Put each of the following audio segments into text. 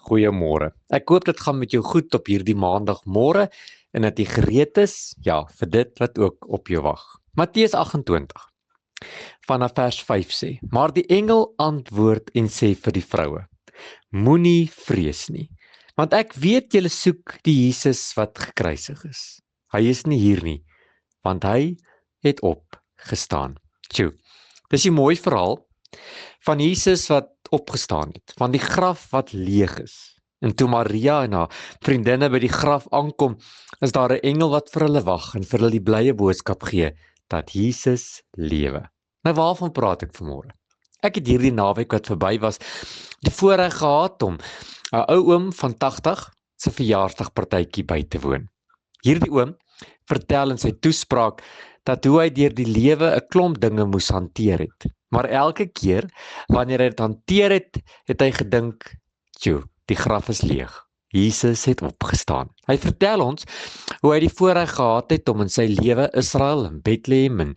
Goeiemôre. Ek hoop dit gaan met jou goed op hierdie maandagmôre en dat jy gereed is, vir dit wat ook op jou wag. Matteus 28 vanaf vers 5 sê: Maar die engel antwoord en sê vir die vroue: Moenie vrees nie, want ek weet julle soek die Jesus wat gekruisig is. Hy is nie hier nie, want hy het opgestaan. Tjoe, dis 'n mooi verhaal van Jesus wat opgestaan het, van die graf wat leeg is. En toe Maria en haar vriendinne by die graf aankom, is daar 'n engel wat vir hulle wag en vir hulle die blye boodskap gee dat Jesus lewe. Nou waarvan praat ek vanmôre? Ek het hierdie naweek wat verby was, die voorreg gehad om 'n ou oom van 80 se verjaarsdagpartytjie by te woon. Hierdie oom vertel in sy toespraak dat hoe hy deur die lewe 'n klomp dinge moes hanteer het. Maar elke keer wanneer hy dit hanteer het, het hy gedink, "Tjoe, die graf is leeg. Jesus het opgestaan." Hy vertel ons hoe hy die voorreg gehad het om in sy lewe Israel en Bethlehem en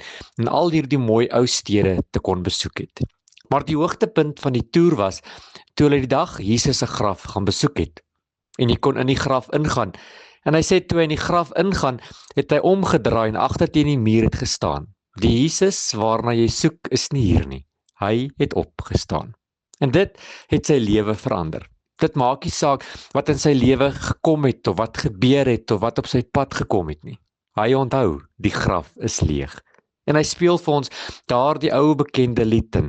al hierdie mooi ou stede te kon besoek het. Maar die hoogtepunt van die toer was toe hulle die dag Jesus se graf gaan besoek het. En hy kon in die graf ingaan. En hy sê toe hy in die graf ingaan, het hy omgedraai en agter teen die muur het gestaan. Die Jesus waarna jy soek is nie hier nie. Hy het opgestaan. En dit het sy lewe verander. Dit maak nie saak wat in sy lewe gekom het of wat gebeur het of wat op sy pad gekom het nie. Hy onthou, die graf is leeg. En hy speel vir ons daardie ou bekende lied en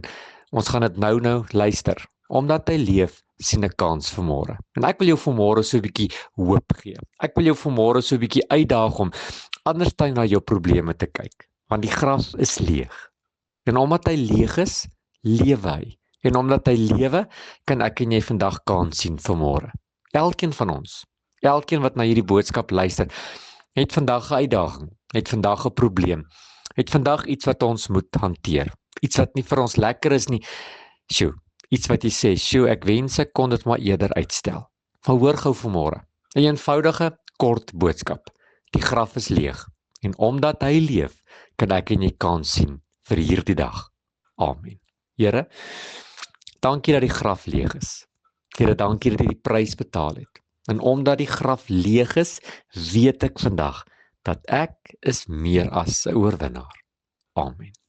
ons gaan dit nou luister. Omdat hy leef, sien 'n kans vir môre. En ek wil jou vanmôre so 'n bietjie hoop gee. Ek wil jou vanmôre so 'n bietjie uitdaag om anders na jou probleme te kyk, want die graf is leeg. En omdat hy leeg is, lewe hy. En omdat hy lewe, kan ek en jy vandag kans sien vir môre. Elkeen van ons, elkeen wat na hierdie boodskap luister, het vandag 'n uitdaging, het vandag 'n probleem, het vandag iets wat ons moet hanteer. Iets wat nie vir ons lekker is nie. Iets wat jy sê, ek wens ek kon dit maar eerder uitstel. Maar hoor gou vanmôre, 'n eenvoudige, kort boodskap. Die graf is leeg. En omdat hy leef, kan ek en jy kans sien vir hierdie dag. Amen. Here, dankie dat die graf leeg is. Here, dankie dat jy die prys betaal het. En omdat die graf leeg is, weet ek vandag dat ek is meer as 'n oorwinnaar. Amen.